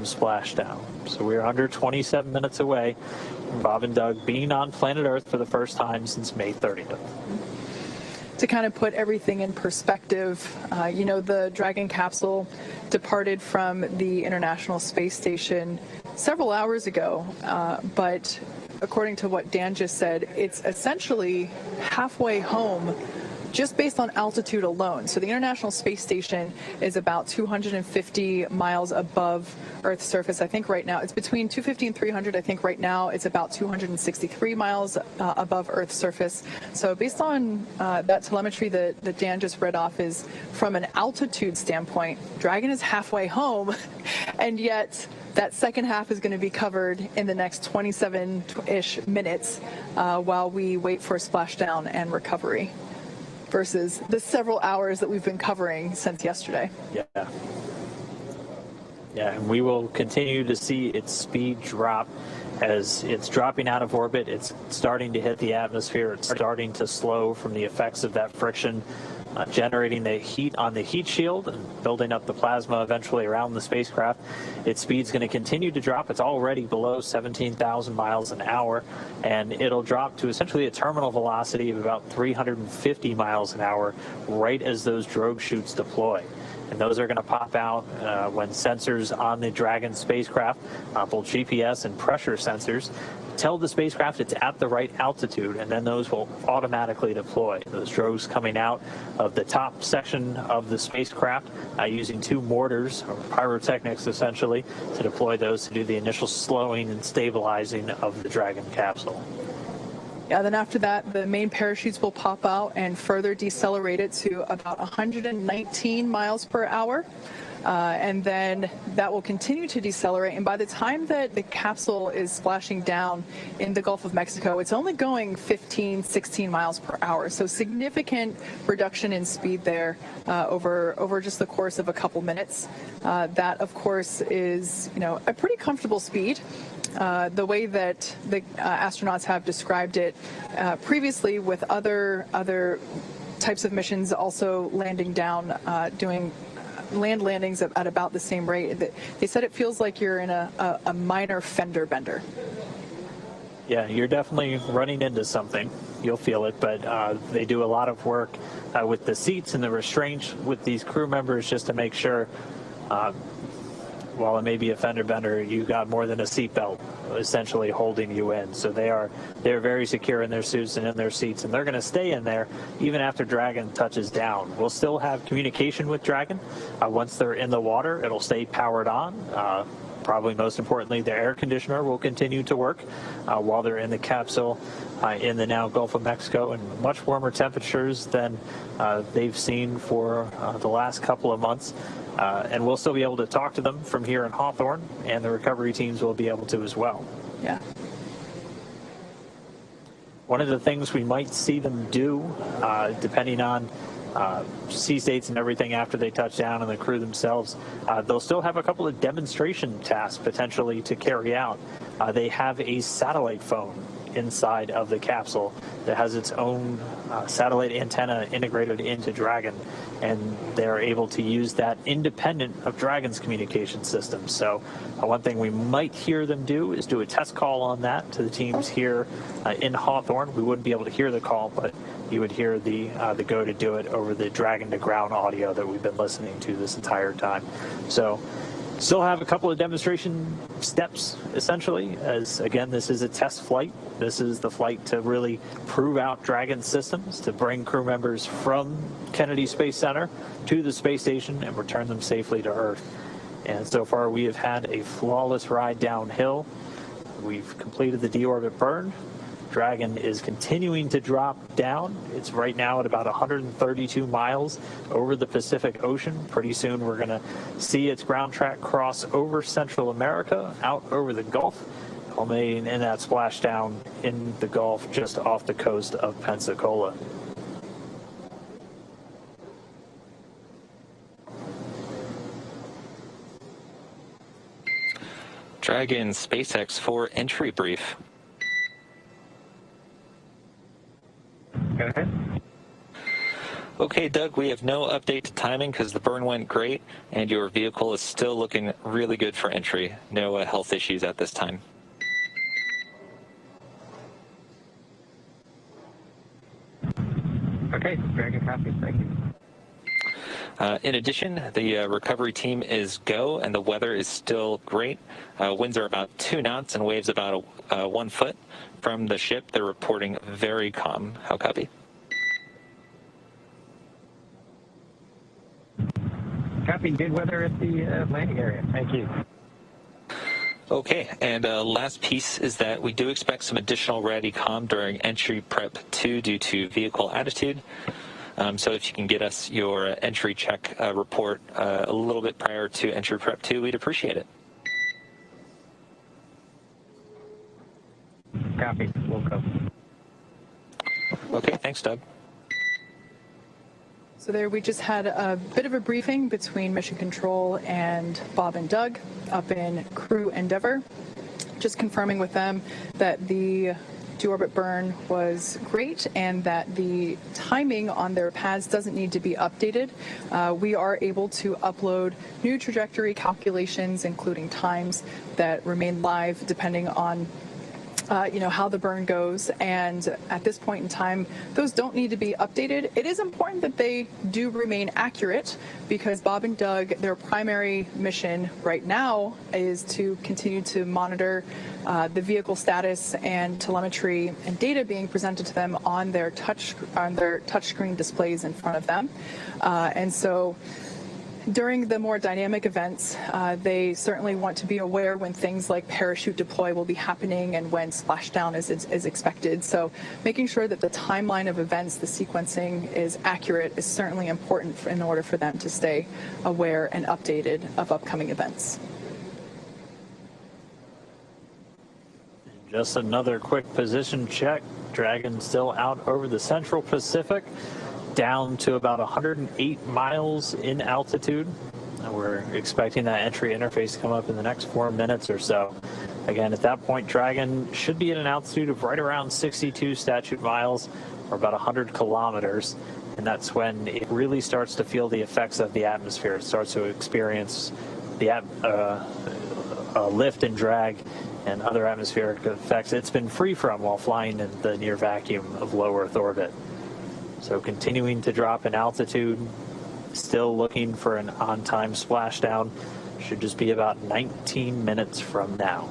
splashdown. So we're under 27 minutes away from Bob and Doug being on planet Earth for the first time since May 30th. To kind of put everything in perspective, you know, the Dragon capsule departed from the International Space Station several hours ago, but according to what Dan just said, it's essentially halfway home just based on altitude alone. So the International Space Station is about 250 miles above Earth's surface. I think right now it's between 250 and 300. I think right now it's about 263 miles above Earth's surface. So based on that telemetry that Dan just read off, is from an altitude standpoint, Dragon is halfway home, and yet that second half is going to be covered in the next 27-ish minutes while we wait for splashdown and recovery, versus the several hours that we've been covering since yesterday. Yeah. Yeah, and we will continue to see its speed drop as it's dropping out of orbit. It's starting to hit the atmosphere. It's starting to slow from the effects of that friction, generating the heat on the heat shield and building up the plasma eventually around the spacecraft. Its speed's going to continue to drop. It's already below 17,000 miles an hour, and it'll drop to essentially a terminal velocity of about 350 miles an hour right as those drogue chutes deploy. And those are going to pop out when sensors on the Dragon spacecraft, both GPS and pressure sensors, tell the spacecraft it's at the right altitude, and then those will automatically deploy. Those drogues coming out of the top section of the spacecraft using two mortars, or pyrotechnics essentially, to deploy those to do the initial slowing and stabilizing of the Dragon capsule. Yeah, then after that, the main parachutes will pop out and further decelerate it to about 119 miles per hour. And then that will continue to decelerate. And by the time that the capsule is splashing down in the Gulf of Mexico, it's only going 15, 16 miles per hour. So significant reduction in speed there over just the course of a couple minutes. That, of course, is, you know, a pretty comfortable speed. The way that the astronauts have described it previously with other types of missions also landing down, doing land landings at about the same rate. They said it feels like you're in a minor fender bender. Yeah, you're definitely running into something. You'll feel it, but they do a lot of work with the seats and the restraints with these crew members just to make sure while it may be a fender bender, you got more than a seatbelt essentially holding you in. So they're very secure in their suits and in their seats, and they're going to stay in there even after Dragon touches down. We'll still have communication with Dragon. Once they're in the water, it'll stay powered on. Probably most importantly, the air conditioner will continue to work while they're in the capsule in the now Gulf of Mexico, and much warmer temperatures than they've seen for the last couple of months. And we'll still be able to talk to them from here in Hawthorne, and the recovery teams will be able to as well. Yeah. One of the things we might see them do, depending on sea states and everything after they touch down and the crew themselves, they'll still have a couple of demonstration tasks potentially to carry out. They have a satellite phone inside of the capsule that has its own satellite antenna integrated into Dragon, and they're able to use that independent of Dragon's communication system. So one thing we might hear them do is do a test call on that to the teams here in Hawthorne. We wouldn't be able to hear the call, but you would hear the go to do it over the Dragon to ground audio that we've been listening to this entire time. So still have a couple of demonstration steps, essentially, as, again, this is a test flight. This is the flight to really prove out Dragon systems, to bring crew members from Kennedy Space Center to the space station and return them safely to Earth. And so far, we have had a flawless ride downhill. We've completed the deorbit burn. Dragon is continuing to drop down. It's right now at about 132 miles over the Pacific Ocean. Pretty soon we're going to see its ground track cross over Central America, out over the Gulf, culminating in that splashdown in the Gulf just off the coast of Pensacola. Dragon SpaceX for entry brief. Go ahead. Okay, Doug, we have no update to timing because the burn went great, and your vehicle is still looking really good for entry. No health issues at this time. Okay, Dragon copy. Thank you. In addition, the recovery team is go, and the weather is still great. Winds are about 2 knots and waves about 1 foot. From the ship, they're reporting very calm. How copy? Copy. Good weather at the landing area. Thank you. Okay, and last piece is that we do expect some additional Radicom during entry prep 2 due to vehicle attitude. So if you can get us your entry check report a little bit prior to entry prep 2, we'd appreciate it. Copy. We'll go. Okay, thanks, Doug. So there we just had a bit of a briefing between Mission Control and Bob and Doug up in Crew Endeavor, just confirming with them that the deorbit burn was great and that the timing on their pads doesn't need to be updated. We are able to upload new trajectory calculations, including times that remain live depending on how the burn goes, and at this point in time, those don't need to be updated. It is important that they do remain accurate because Bob and Doug, their primary mission right now is to continue to monitor the vehicle status and telemetry and data being presented to them on their touchscreen displays in front of them, and so during the more dynamic events, they certainly want to be aware when things like parachute deploy will be happening and when splashdown is expected. So making sure that the timeline of events, the sequencing is accurate is certainly important in order for them to stay aware and updated of upcoming events. Just another quick position check. Dragon still out over the Central Pacific, down to about 108 miles in altitude. We're expecting that entry interface to come up in the next 4 minutes or so. Again, at that point, Dragon should be at an altitude of right around 62 statute miles, or about 100 kilometers. And that's when it really starts to feel the effects of the atmosphere. It starts to experience the lift and drag and other atmospheric effects it's been free from while flying in the near vacuum of low Earth orbit. So continuing to drop in altitude, still looking for an on-time splashdown. Should just be about 19 minutes from now.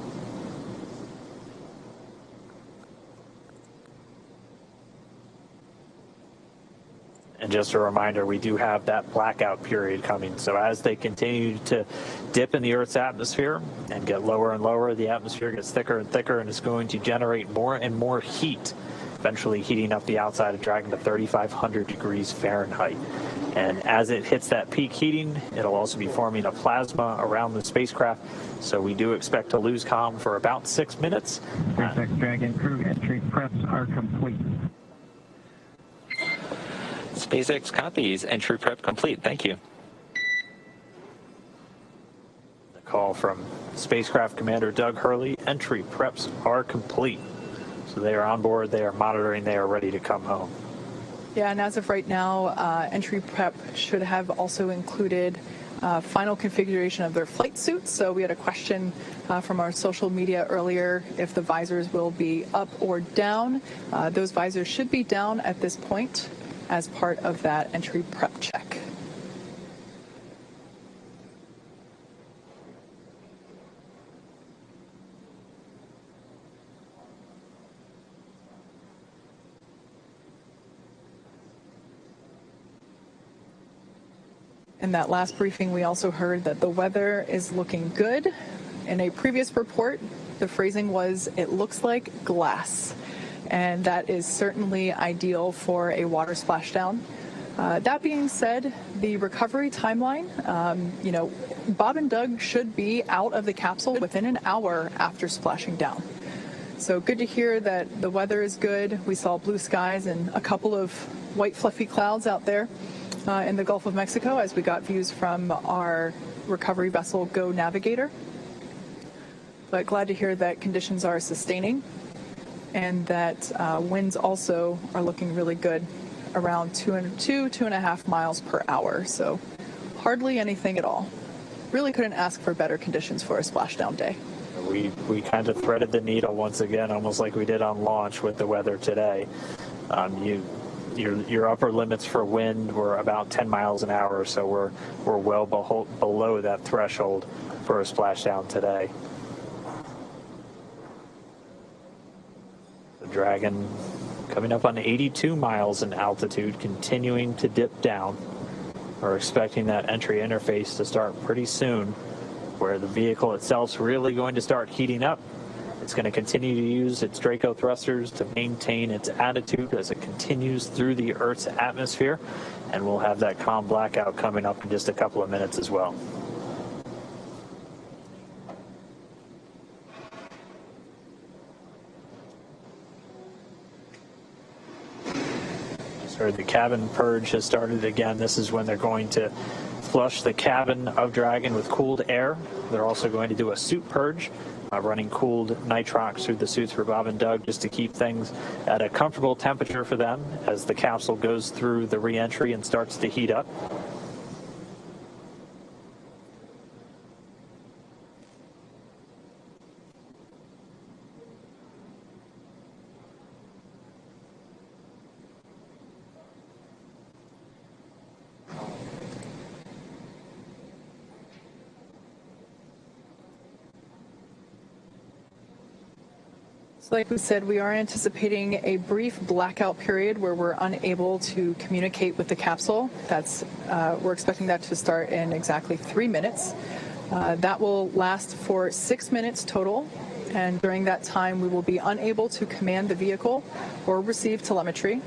And just a reminder, we do have that blackout period coming. So as they continue to dip in the Earth's atmosphere and get lower and lower, the atmosphere gets thicker and thicker, and it's going to generate more and more heat, eventually heating up the outside of Dragon to 3,500 degrees Fahrenheit. And as it hits that peak heating, it'll also be forming a plasma around the spacecraft. So we do expect to lose comm for about 6 minutes. SpaceX Dragon crew entry preps are complete. SpaceX copies. Entry prep complete. Thank you. The call from Spacecraft Commander Doug Hurley. Entry preps are complete. So they are on board, they are monitoring, they are ready to come home. Yeah, and as of right now, entry prep should have also included final configuration of their flight suits. So we had a question from our social media earlier if the visors will be up or down. Those visors should be down at this point as part of that entry prep check. In that last briefing, we also heard that the weather is looking good. In a previous report, the phrasing was, "It looks like glass." And that is certainly ideal for a water splashdown. That being said, the recovery timeline, Bob and Doug should be out of the capsule within an hour after splashing down. So good to hear that the weather is good. We saw blue skies and a couple of white fluffy clouds out there in the Gulf of Mexico as we got views from our recovery vessel Go Navigator. But glad to hear that conditions are sustaining and that winds also are looking really good around 2.5 miles per hour. So hardly anything at all. Really couldn't ask for better conditions for a splashdown day. We kind of threaded the needle once again, almost like we did on launch with the weather today. Your upper limits for wind were about 10 miles an hour, so we're well below that threshold for a splashdown today. The Dragon coming up on 82 miles in altitude, continuing to dip down. We're expecting that entry interface to start pretty soon, where the vehicle itself is really going to start heating up. It's going to continue to use its Draco thrusters to maintain its attitude as it continues through the Earth's atmosphere, and we'll have that calm blackout coming up in just a couple of minutes as well. The cabin purge has started again. This is when they're going to flush the cabin of Dragon with cooled air. They're also going to do a suit purge, running cooled nitrox through the suits for Bob and Doug just to keep things at a comfortable temperature for them as the capsule goes through the re-entry and starts to heat up. So like we said, we are anticipating a brief blackout period where we're unable to communicate with the capsule. We're expecting that to start in exactly 3 minutes. That will last for 6 minutes total, and during that time we will be unable to command the vehicle or receive telemetry.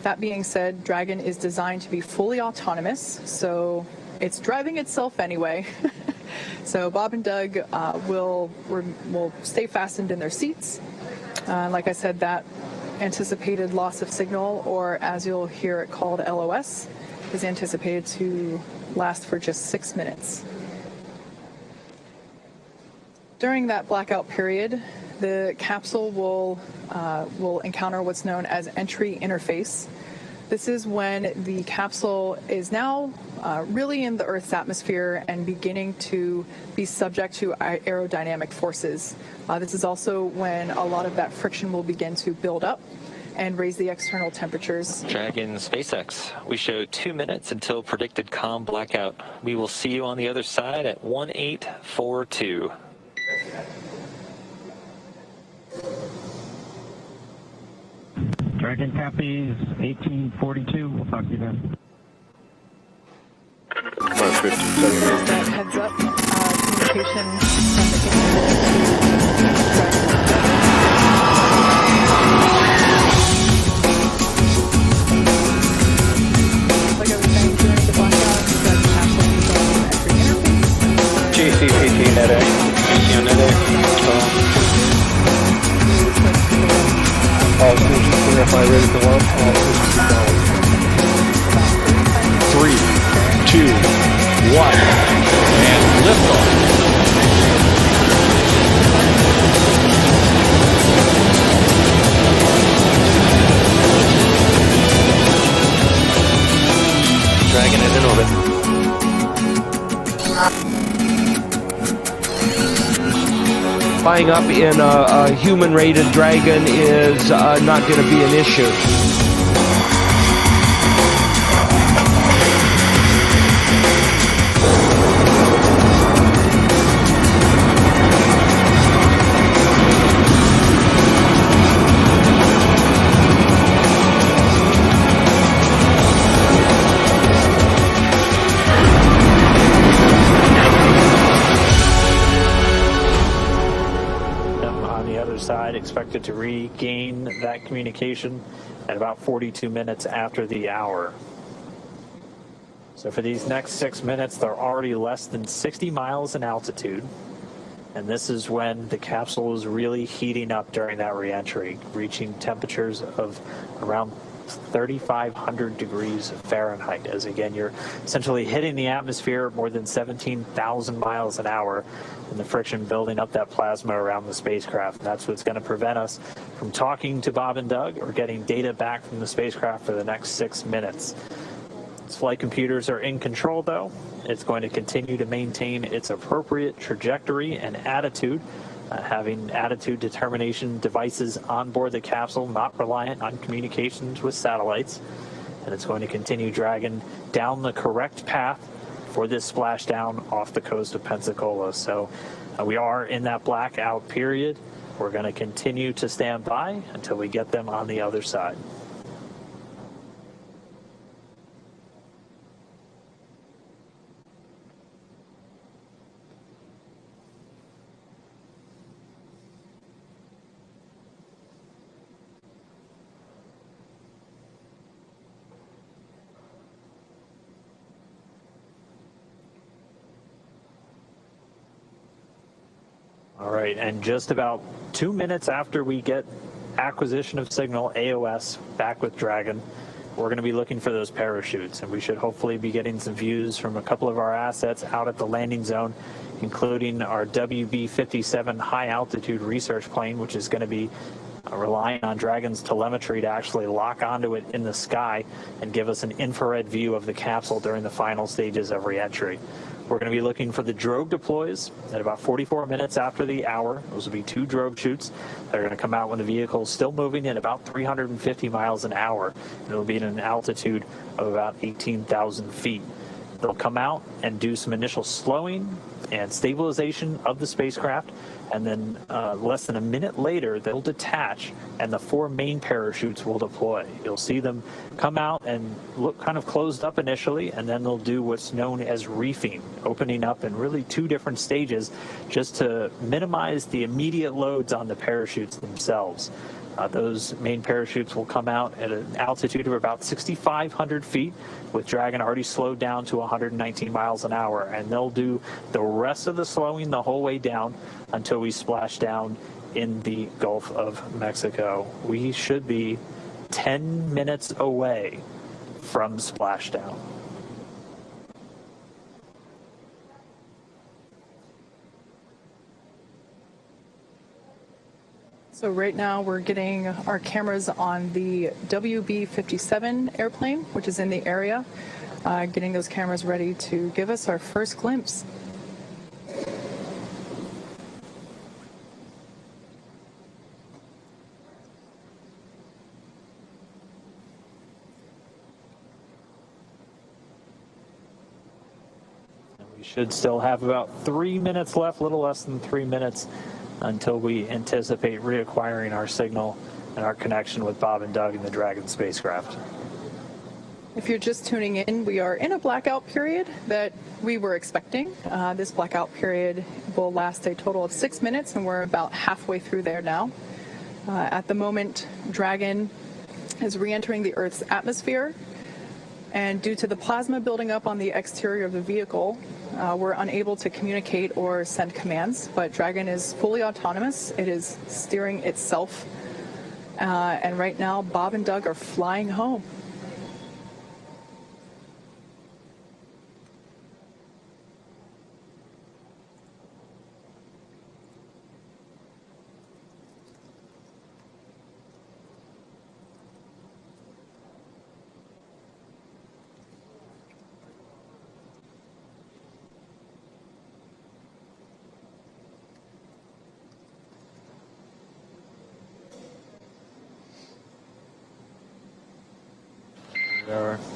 That being said, Dragon is designed to be fully autonomous, so it's driving itself anyway. So Bob and Doug will stay fastened in their seats. Like I said, that anticipated loss of signal, or as you'll hear it called LOS, is anticipated to last for just 6 minutes. During that blackout period, the capsule will encounter what's known as entry interface. This is when the capsule is now really in the Earth's atmosphere and beginning to be subject to aerodynamic forces. This is also when a lot of that friction will begin to build up and raise the external temperatures. Dragon Spacex, we show 2 minutes until predicted calm blackout. We will see you on the other side at 1842. Dragon copies 1842. We'll talk to you then. That heads up, communication from the like I was saying, during the blackout, the capsule is going to entry interface. GCCT net A. Net A. All systems verify ready to launch. All systems go. 3, 2, 1, and liftoff. Dragon is in orbit. Flying up in a human-rated Dragon is not going to be an issue. Expected to regain that communication at about 42 minutes after the hour. So for these next 6 minutes, they're already less than 60 miles in altitude. And this is when the capsule is really heating up during that reentry, reaching temperatures of around 3,500 degrees Fahrenheit, as again, you're essentially hitting the atmosphere more than 17,000 miles an hour, and the friction building up that plasma around the spacecraft. And that's what's going to prevent us from talking to Bob and Doug or getting data back from the spacecraft for the next 6 minutes. Its flight computers are in control, though. It's going to continue to maintain its appropriate trajectory and attitude, having attitude determination devices on board the capsule, not reliant on communications with satellites. And it's going to continue dragging down the correct path for this splashdown off the coast of Pensacola. So we are in that blackout period. We're going to continue to stand by until we get them on the other side. All right, and just about 2 minutes after we get acquisition of signal, AOS, back with Dragon, we're going to be looking for those parachutes, and we should hopefully be getting some views from a couple of our assets out at the landing zone, including our WB-57 high-altitude research plane, which is going to be relying on Dragon's telemetry to actually lock onto it in the sky and give us an infrared view of the capsule during the final stages of reentry. We're going to be looking for the drogue deploys at about 44 minutes after the hour. Those will be 2 drogue shoots that are going to come out when the vehicle is still moving at about 350 miles an hour. It'll be at an altitude of about 18,000 feet. They'll come out and do some initial slowing and stabilization of the spacecraft, and then less than a minute later, they'll detach, and the 4 main parachutes will deploy. You'll see them come out and look kind of closed up initially, and then they'll do what's known as reefing, opening up in really 2 different stages just to minimize the immediate loads on the parachutes themselves. Those main parachutes will come out at an altitude of about 6,500 feet, with Dragon already slowed down to 119 miles an hour, and they'll do the rest of the slowing the whole way down until we splash down in the Gulf of Mexico. We should be 10 minutes away from splashdown. So right now we're getting our cameras on the WB-57 airplane, which is in the area, getting those cameras ready to give us our first glimpse. We should still have about 3 minutes left, a little less than 3 minutes, until we anticipate reacquiring our signal and our connection with Bob and Doug in the Dragon spacecraft. If you're just tuning in, we are in a blackout period that we were expecting. This blackout period will last a total of 6 minutes, and we're about halfway through there now. At the moment, Dragon is re-entering the Earth's atmosphere, and due to the plasma building up on the exterior of the vehicle, we're unable to communicate or send commands, but Dragon is fully autonomous. It is steering itself, and right now Bob and Doug are flying home.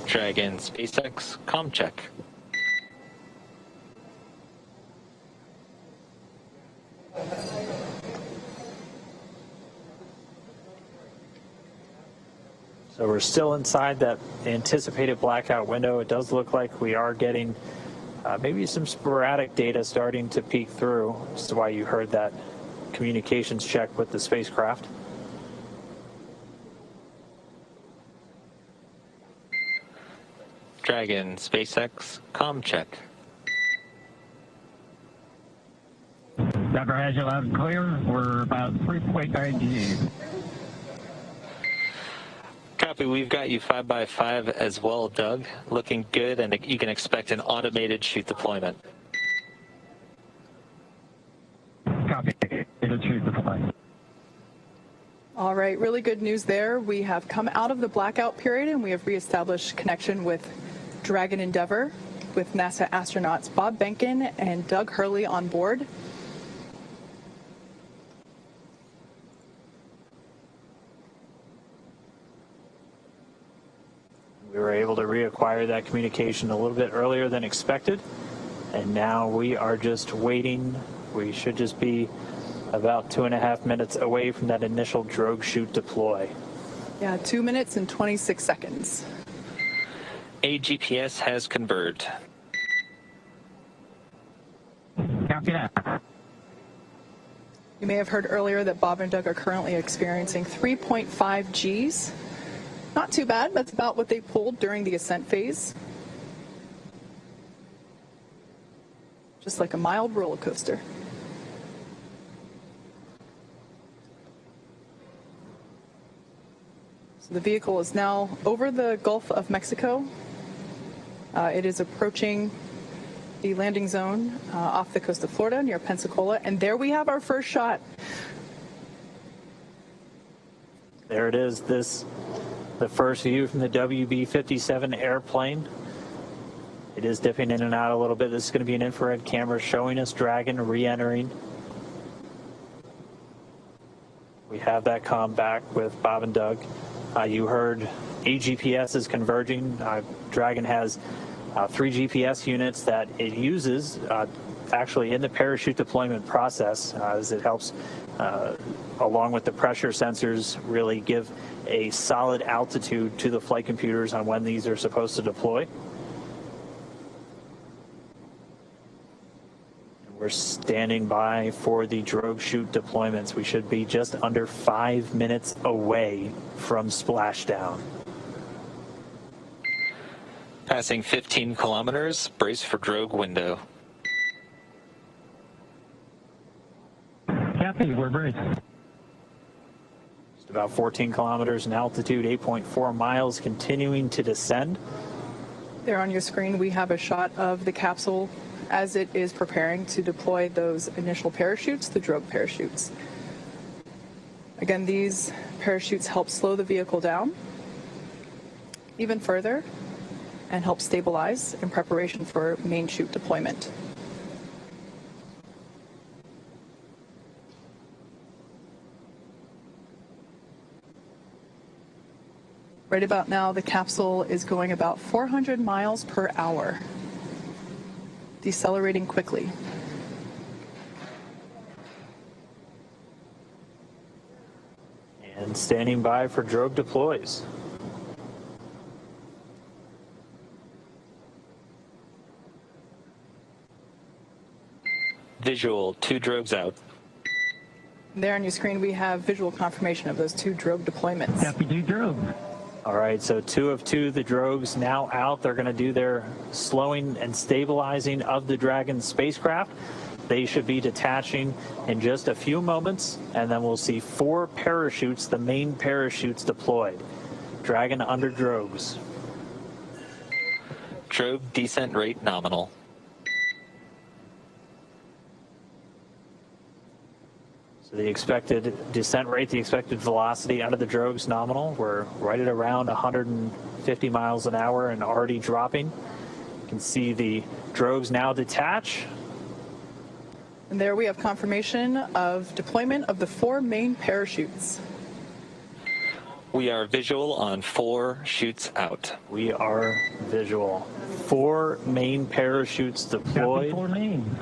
Dragon Spacex comm check. So we're still inside that anticipated blackout window. It does look like we are getting maybe some sporadic data starting to peek through. This is why you heard that communications check with the spacecraft. Dragon SpaceX comm check. Doug has you loud and clear. We're about 3.9 Gs. Copy. We've got you 5x5 as well, Doug. Looking good, and you can expect an automated chute deployment. Copy. It'll choose the flight. All right, really good news there. We have come out of the blackout period and we have reestablished connection with Dragon Endeavour with NASA astronauts Bob Behnken and Doug Hurley on board. We were able to reacquire that communication a little bit earlier than expected, and now we are just waiting. We should just be about 2.5 minutes away from that initial drogue chute deploy. Yeah, 2 minutes and 26 seconds. AGPS has converged. Copy that. You may have heard earlier that Bob and Doug are currently experiencing 3.5 Gs. Not too bad. That's about what they pulled during the ascent phase. Just like a mild roller coaster. So the vehicle is now over the Gulf of Mexico. It is approaching the landing zone off the coast of Florida near Pensacola. And there we have our first shot. There it is. The first view from the WB-57 airplane. It is dipping in and out a little bit. This is going to be an infrared camera showing us Dragon re-entering. We have that comm back with Bob and Doug. You heard AGPS is converging. Dragon has 3 GPS units that it uses actually in the parachute deployment process as it helps, along with the pressure sensors, really give a solid altitude to the flight computers on when these are supposed to deploy. We're standing by for the drogue chute deployments. We should be just under 5 minutes away from splashdown. Passing 15 kilometers, brace for drogue window. Copy. We're braced. Just about 14 kilometers in altitude, 8.4 miles, continuing to descend. There on your screen, we have a shot of the capsule as it is preparing to deploy those initial parachutes, the drogue parachutes. Again, these parachutes help slow the vehicle down even further and help stabilize in preparation for main chute deployment. Right about now, the capsule is going about 400 miles per hour, decelerating quickly. And standing by for drogue deploys. Visual, 2 drogues out. There on your screen, we have visual confirmation of those 2 drogue deployments. Copy. Do drogue. All right, so 2 of 2, the drogues now out. They're going to do their slowing and stabilizing of the Dragon spacecraft. They should be detaching in just a few moments, and then we'll see 4 parachutes, the main parachutes deployed. Dragon under drogues. Drogue descent rate nominal. So the expected descent rate, the expected velocity out of the drogues nominal. We're right at around 150 miles an hour and already dropping. You can see the drogues now detach. And there we have confirmation of deployment of the 4 main parachutes. We are visual on 4 chutes out. We are visual. 4 main parachutes Copy. deployed. 4 main.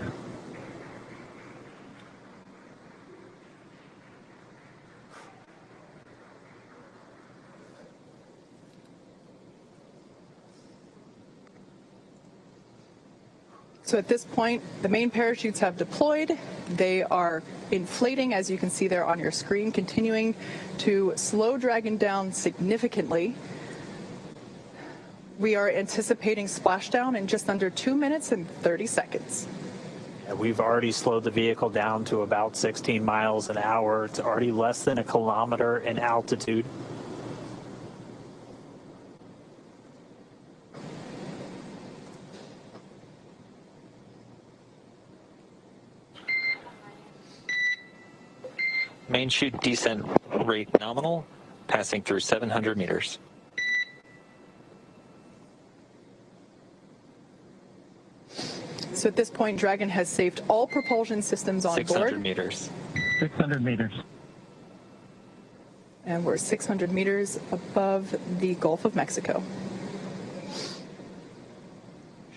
So at this point, the main parachutes have deployed. They are inflating, as you can see there on your screen, continuing to slow Dragon down significantly. We are anticipating splashdown in just under 2 minutes and 30 seconds. And we've already slowed the vehicle down to about 16 miles an hour. It's already less than 1 kilometer in altitude. main chute descent rate nominal, passing through 700 meters. So at this point, Dragon has saved all propulsion systems on 600 board. meters. 600 meters. And we're 600 meters above the Gulf of Mexico.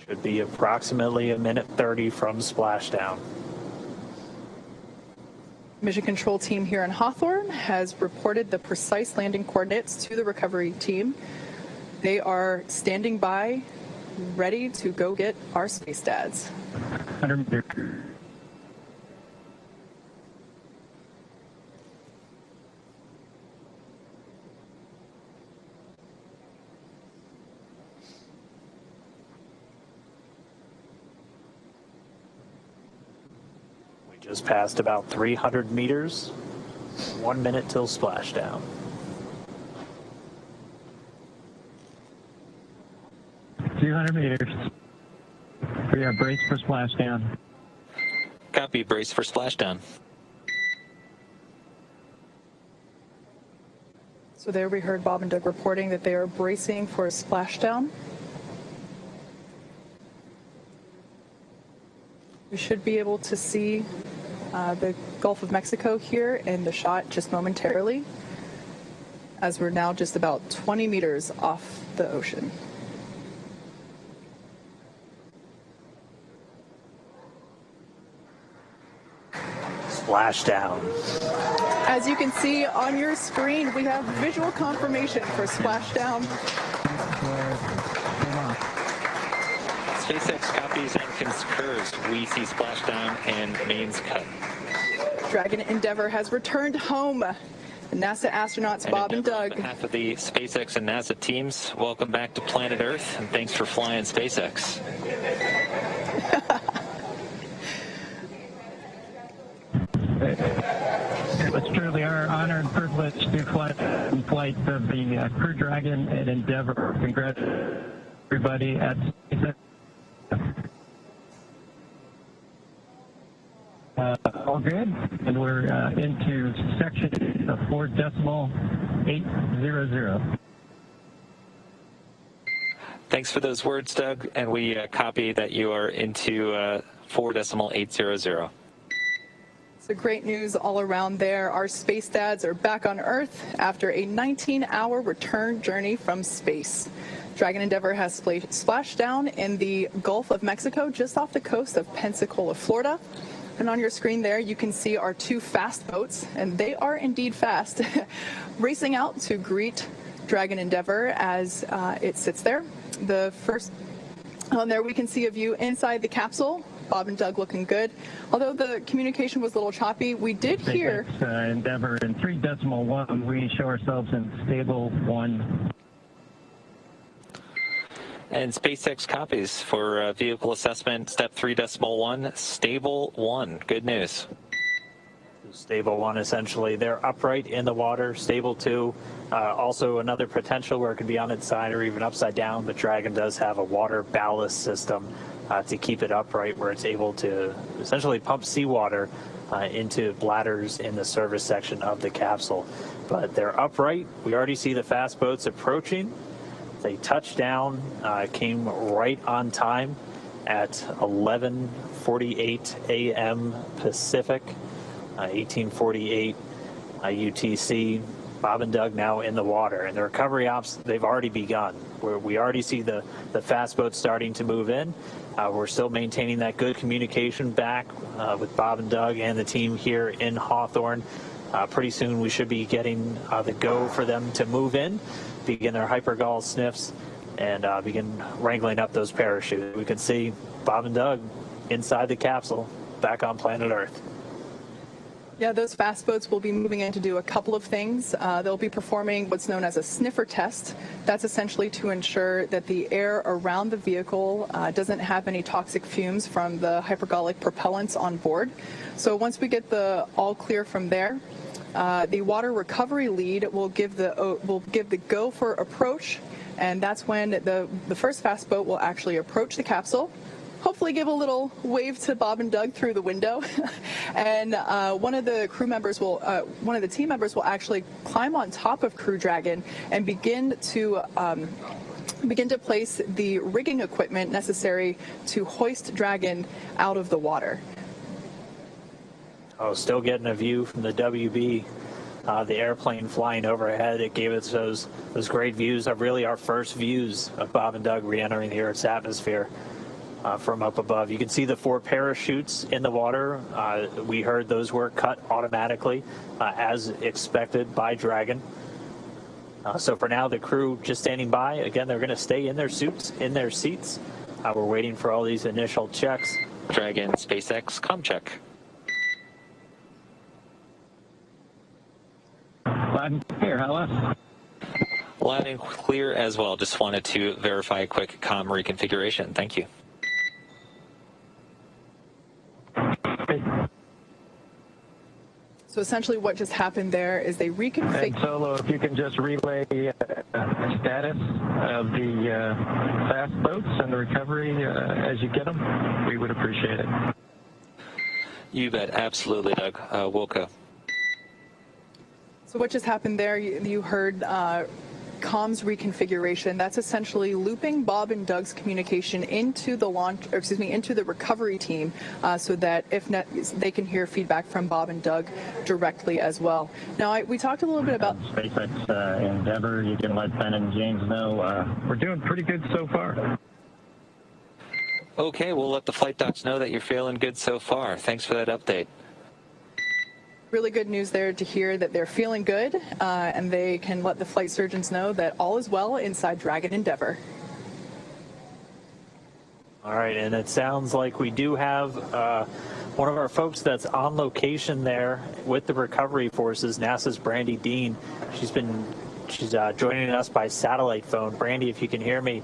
Should be approximately a minute 30 from splashdown. Mission control team here in Hawthorne has reported the precise landing coordinates to the recovery team. They are standing by, ready to go get our space dads. 100 meters. We just passed about 300 meters. 1 minute till splashdown. 200 meters. We are braced for splashdown. Copy, brace for splashdown. So there we heard Bob and Doug reporting that they are bracing for a splashdown. We should be able to see the Gulf of Mexico here in the shot just momentarily, as we're now just about 20 meters off the ocean. Splashdown. As you can see on your screen, we have visual confirmation for splashdown. SpaceX copies and concurs. We see splashdown and mains cut. Dragon Endeavour has returned home. The NASA astronauts Bob and Doug. On behalf of the SpaceX and NASA teams, welcome back to planet Earth, and thanks for flying SpaceX. It was truly our honor and privilege to fly in flight of the Crew Dragon and Endeavour. Congrats, everybody at SpaceX. All good, and we're into section of 4.800. Thanks for those words, Doug, and we copy that you are into 4.800. So great news all around there. Our space dads are back on Earth after a 19-hour return journey from space. Dragon Endeavour has splashed down in the Gulf of Mexico, just off the coast of Pensacola, Florida. And on your screen there, you can see our two fast boats, and they are indeed fast, racing out to greet Dragon Endeavour as it sits there. The first on there, we can see a view inside the capsule. Bob and Doug looking good. Although the communication was a little choppy, we did hear... Endeavour in 3.1, we show ourselves in stable 1. And SpaceX copies for vehicle assessment, step 3.1, stable 1. Good news. Stable 1, essentially. They're upright in the water. Stable 2, also another potential where it could be on its side or even upside down, but Dragon does have a water ballast system to keep it upright, where it's able to essentially pump seawater into bladders in the service section of the capsule. But they're upright. We already see the fast boats approaching. They touched down, came right on time at 11:48 a.m. Pacific, 18:48 UTC. Bob and Doug now in the water, and the recovery ops, they've already begun. We already see the fast boats starting to move in. We're still maintaining that good communication back with Bob and Doug and the team here in Hawthorne. Pretty soon we should be getting the go for them to move in, begin their hypergol sniffs, and begin wrangling up those parachutes. We can see Bob and Doug inside the capsule, back on planet Earth. Yeah, those fast boats will be moving in to do a couple of things. They'll be performing what's known as a sniffer test. That's essentially to ensure that the air around the vehicle doesn't have any toxic fumes from the hypergolic propellants on board. So once we get the all clear from there, the water recovery lead will give the go for approach, and that's when the first fast boat will actually approach the capsule. hopefully give a little wave to Bob and Doug through the window. And one of the team members will actually climb on top of Crew Dragon and begin to place the rigging equipment necessary to hoist Dragon out of the water. Oh, still getting a view from the WB. The airplane flying overhead, it gave us those great views of really our first views of Bob and Doug re-entering the Earth's atmosphere from up above. You can see the 4 parachutes in the water. We heard those were cut automatically as expected by Dragon. So for now, the crew just standing by. Again, they're going to stay in their suits, in their seats. We're waiting for all these initial checks. Dragon, SpaceX, comm check. Loud and clear, hello? Loud and clear as well. Just wanted to verify a quick comm reconfiguration. Thank you. So essentially what just happened there is they And reconfigured. Solo, if you can just relay the status of the fast boats and the recovery as you get them, we would appreciate it. You bet. Absolutely, Doug. Wilco. So what just happened there, you heard comms reconfiguration. That's essentially looping Bob and Doug's communication into the into the recovery team, so that they can hear feedback from Bob and Doug directly as well. Now, we talked a little bit about SpaceX Endeavor. You can let Ben and James know we're doing pretty good so far. Okay, we'll let the flight docs know that you're feeling good so far. Thanks for that update. really good news there to hear that they're feeling good, and they can let the flight surgeons know that all is well inside Dragon Endeavor. All right, and it sounds like we do have one of our folks that's on location there with the recovery forces, NASA's Brandy Dean. She's joining us by satellite phone. Brandy, if you can hear me,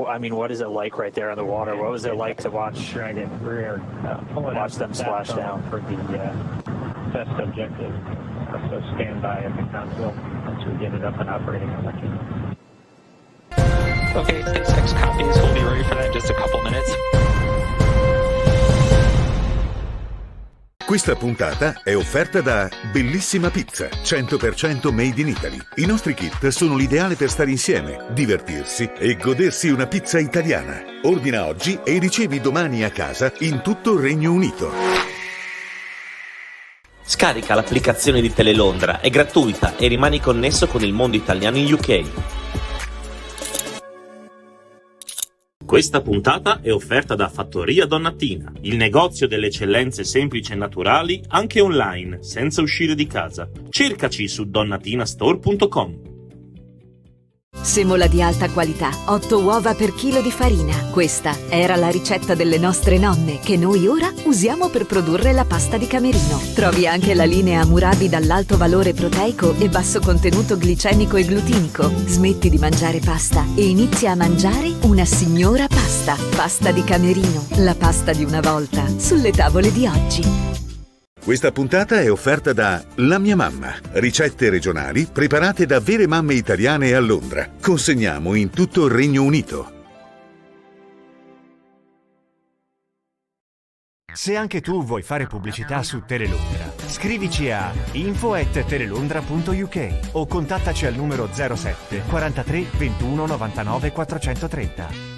I mean, what is it like right there on the water? What was it like to watch them splash down? For the test objective. So stand by at the console once we get it up and operating. I'll let you know. Okay, SpaceX copies. We'll be ready for that in just a couple minutes. Questa puntata è offerta da Bellissima Pizza, 100% made in Italy. I nostri kit sono l'ideale per stare insieme, divertirsi e godersi una pizza italiana. Ordina oggi e ricevi domani a casa in tutto il Regno Unito. Scarica l'applicazione di Telelondra, è gratuita e rimani connesso con il mondo italiano in UK. Questa puntata è offerta da Fattoria Donnatina, il negozio delle eccellenze semplici e naturali anche online, senza uscire di casa. Cercaci su donnatinastore.com. Semola di alta qualità, 8 uova per chilo di farina. Questa era la ricetta delle nostre nonne, che noi ora usiamo per produrre la pasta di Camerino. Trovi anche la linea Murabi dall'alto valore proteico e basso contenuto glicemico e glutinico. Smetti di mangiare pasta e inizia a mangiare una signora pasta. Pasta di Camerino, la pasta di una volta, sulle tavole di oggi. Questa puntata è offerta da La mia mamma, ricette regionali preparate da vere mamme italiane a Londra. Consegniamo in tutto il Regno Unito. Se anche tu vuoi fare pubblicità su Telelondra, scrivici a info@telelondra.uk o contattaci al numero 07 43 21 99 430.